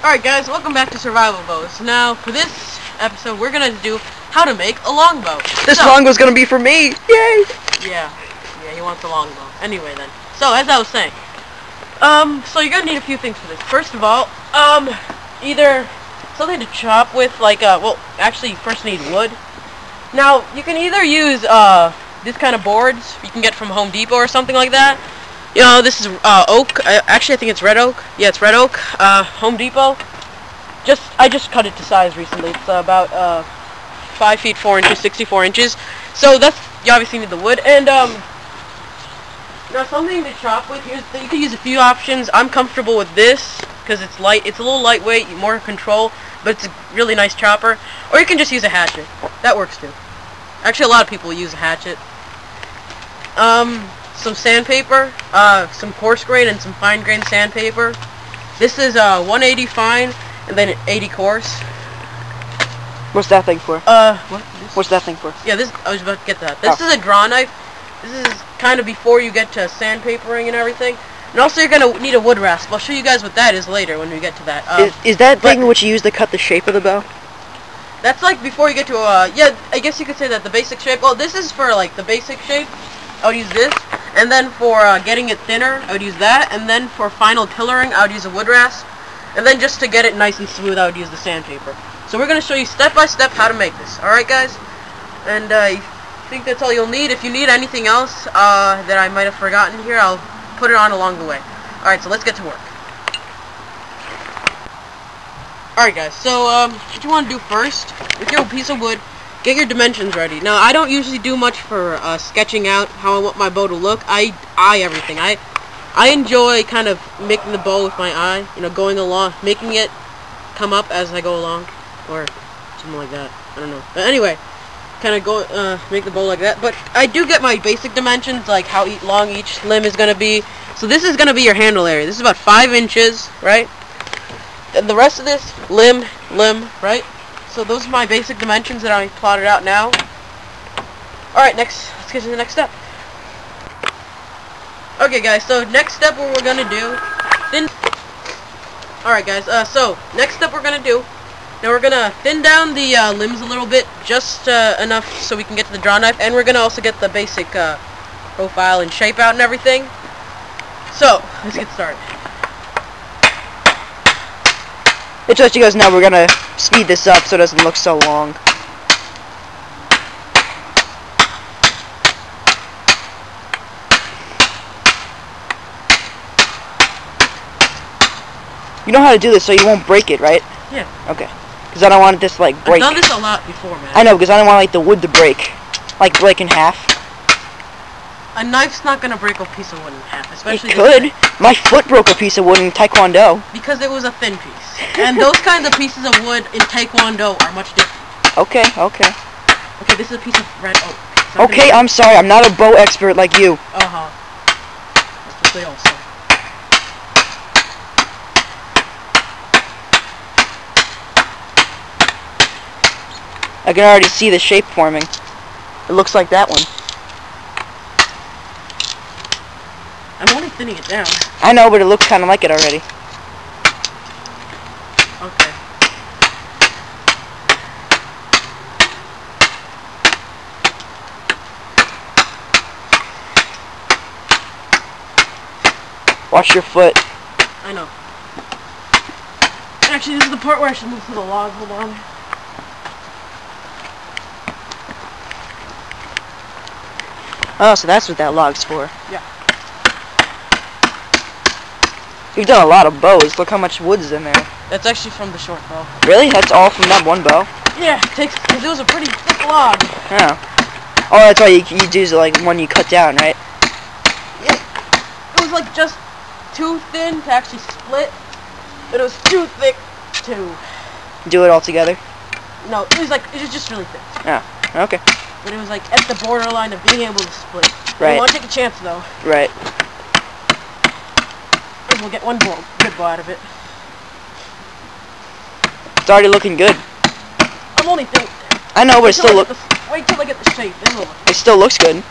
Alright guys, welcome back to Survival Bows. Now, for this episode, we're gonna do how to make a longbow. This longbow's gonna be for me! Yay! Yeah, he wants a longbow. Anyway then. So, as I was saying, so you're gonna need a few things for this. First of all, either something to chop with, like, well, actually, you first need wood. Now, you can either use, this kind of boards you can get from Home Depot or something like that. You know, this is oak. Actually, I think it's red oak. Yeah, it's red oak. Home Depot. I just cut it to size recently. It's about 5 feet 4 inches, 64 inches. So you obviously need the wood. And now something to chop with. You can use a few options. I'm comfortable with this because it's light. It's a little lightweight, more control, but it's a really nice chopper. Or you can just use a hatchet. That works too. Actually, a lot of people use a hatchet. Some sandpaper, some coarse grain and some fine grain sandpaper. This is 180 fine and then 80 coarse. What's that thing for? What's that thing for? Yeah, I was about to get that. This is a draw knife. This is kind of before you get to sandpapering and everything. And also you're gonna need a wood rasp. I'll show you guys what that is later when we get to that. Is that thing which you use to cut the shape of the bow? That's like before you get to yeah, I guess you could say that the basic shape. Well, this is for like the basic shape. I would use this. And then for getting it thinner, I would use that. And then for final tillering, I would use a wood rasp. And then just to get it nice and smooth, I would use the sandpaper. So we're going to show you step by step how to make this. Alright guys? And I think that's all you'll need. If you need anything else that I might have forgotten here, I'll put it on along the way. Alright, so let's get to work. Alright guys, so what you want to do first, with your piece of wood, get your dimensions ready. Now, I don't usually do much for sketching out how I want my bow to look. I eye everything. I enjoy kind of making the bow with my eye, you know, going along, making it come up as I go along, or something like that. I don't know. But anyway, kind of go make the bow like that. But I do get my basic dimensions, like how long each limb is going to be. So this is going to be your handle area. This is about 5 inches, right? And the rest of this, limb, right? So those are my basic dimensions that I plotted out now. Alright, let's get to the next step. Okay guys, so next step what we're gonna do, alright guys, so next step we're gonna do, now we're gonna thin down the limbs a little bit, just enough so we can get to the draw knife, and we're gonna also get the basic profile and shape out and everything. So, let's get started. Just to let you guys know, we're gonna speed this up so it doesn't look so long. You know how to do this so you won't break it, right? Yeah. Okay. Because I don't want this like break. I've done this a lot before, man. I know, because I don't want like the wood to break. Like break in half. A knife's not gonna break a piece of wood in half, especially it could. My foot broke a piece of wood in Taekwondo. Because it was a thin piece. And those kinds of pieces of wood in Taekwondo are much different. Okay. Okay, this is a piece of red oak. Okay, I'm sorry. I'm not a bow expert like you. Uh-huh. That's what they all say. I can already see the shape forming. It looks like that one. I'm only thinning it down. I know, but it looks kind of like it already. Okay. Watch your foot. I know. Actually, this is the part where I should move to the log. Hold on. Oh, so that's what that log's for. Yeah. You've done a lot of bows. Look how much wood's in there. That's actually from the short bow. Really? That's all from that one bow? Yeah, because it was a pretty thick log. Yeah. Oh, that's why you do like one you cut down, right? Yeah. It was like just too thin to actually split, but it was too thick to do it all together. No, it was just really thick. Yeah. Okay. But it was like at the borderline of being able to split. Right. I want to take a chance though. Right. We'll get one good bow out of it. It's already looking good. I'm only thinking. I know, but it still wait till I get the shape. Then we'll look. It still looks good.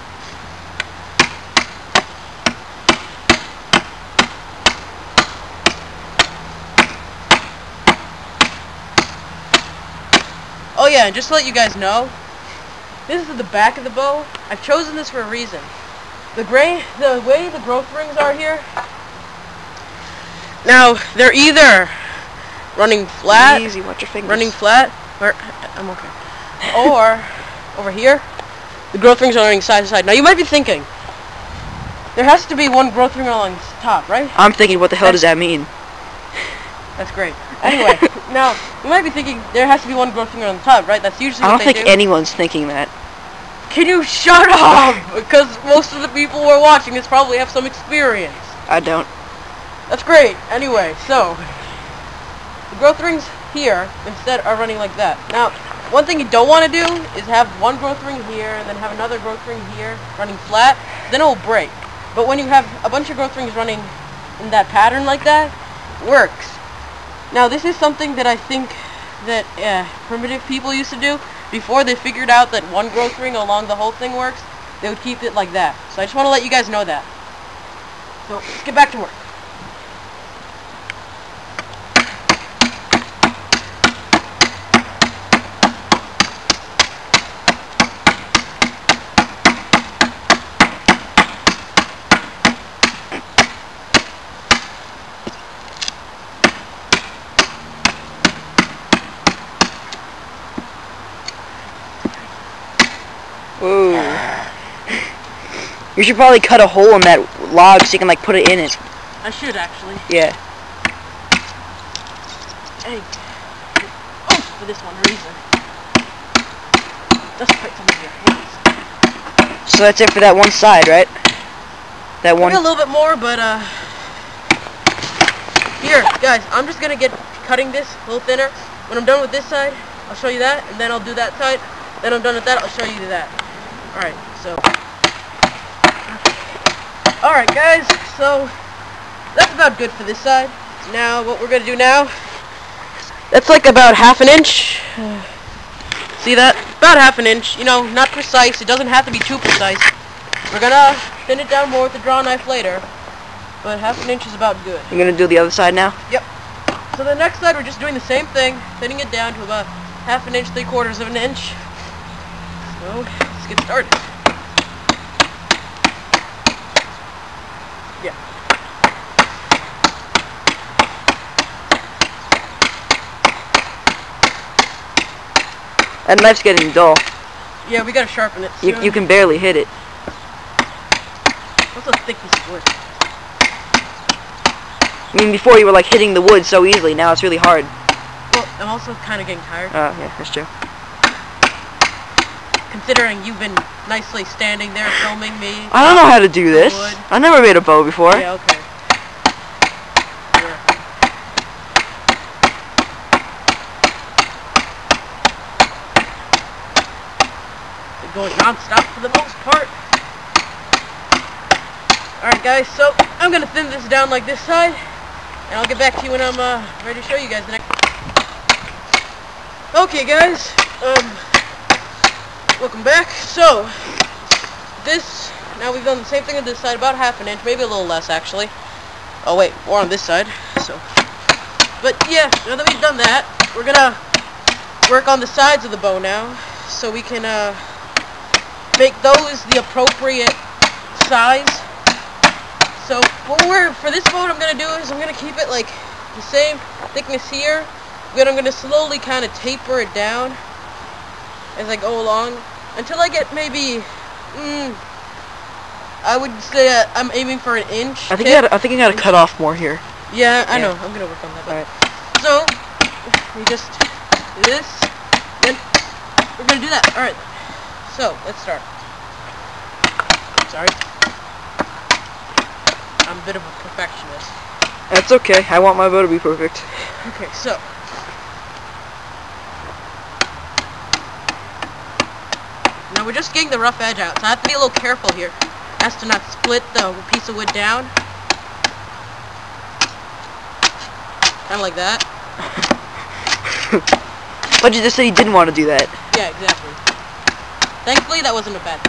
yeah, and just to let you guys know, this is the back of the bow. I've chosen this for a reason. The way the growth rings are here. Now they're either running flat, Easy, watch your fingers. running flat, or I'm okay. Or over here, the growth rings are running side to side. Now you might be thinking, there has to be one growth ring along the top, right? I'm thinking, what the hell does that mean? That's great. Anyway, now you might be thinking there has to be one growth ring on the top, right? That's usually I what don't they think do. anyone's thinking that. Can you shut up? Because most of the people who are watching this probably have some experience. I don't. That's great. Anyway, so the growth rings here instead are running like that. Now, one thing you don't want to do is have one growth ring here and then have another growth ring here running flat. Then it will break. But when you have a bunch of growth rings running in that pattern like that, it works. Now, this is something that I think that primitive people used to do before they figured out that one growth ring along the whole thing works. They would keep it like that. So I just want to let you guys know that. So let's get back to work. Ooh. You should probably cut a hole in that log so you can like put it in it. I should actually. Yeah. Hey. Oh, for this one reason. Just put some of your hands. So that's it for that one side, right? That one. Maybe a little bit more, but here, guys, I'm just gonna get cutting this a little thinner. When I'm done with this side, I'll show you that, and then I'll do that side. Then I'm done with that, I'll show you that. Alright, so. Alright, guys, so that's about good for this side. Now, what we're gonna do now, that's like about half an inch. See that? About half an inch. You know, not precise. It doesn't have to be too precise. We're gonna thin it down more with the draw knife later, but half an inch is about good. You're gonna do the other side now? Yep. So the next side, we're just doing the same thing, thinning it down to about half an inch, 3/4 of an inch. So, let's get started. Yeah. That knife's getting dull. Yeah, we gotta sharpen it soon. You can barely hit it. What's a thick piece of wood? I mean, before you were like hitting the wood so easily, now it's really hard. Well, I'm also kind of getting tired. Oh, yeah, that's true. Considering you've been nicely standing there filming me. I don't know how to do this. Wood. I never made a bow before. Yeah, okay. Sure. Been going non-stop for the most part. Alright guys, so I'm gonna thin this down like this side, and I'll get back to you when I'm ready to show you guys the next. Okay guys, welcome back. So, now we've done the same thing on this side, about half an inch, maybe a little less actually. Oh wait, more on this side, so. But yeah, now that we've done that, we're gonna work on the sides of the bow now, so we can make those the appropriate size. So, for this bow, what I'm gonna do is I'm gonna keep it like the same thickness here, but I'm gonna slowly kind of taper it down as I go along until I get maybe, I would say I'm aiming for an inch. I think you gotta cut off more here. Yeah, I know. I'm gonna work on that. Alright. So we just do this, then we're gonna do that. Alright. So let's start. Sorry. I'm a bit of a perfectionist. That's okay. I want my bow to be perfect. Okay, so now we're just getting the rough edge out, so I have to be a little careful here as to not split the piece of wood down. Kind of like that. But you just said you didn't want to do that. Yeah, exactly. Thankfully, that wasn't a bad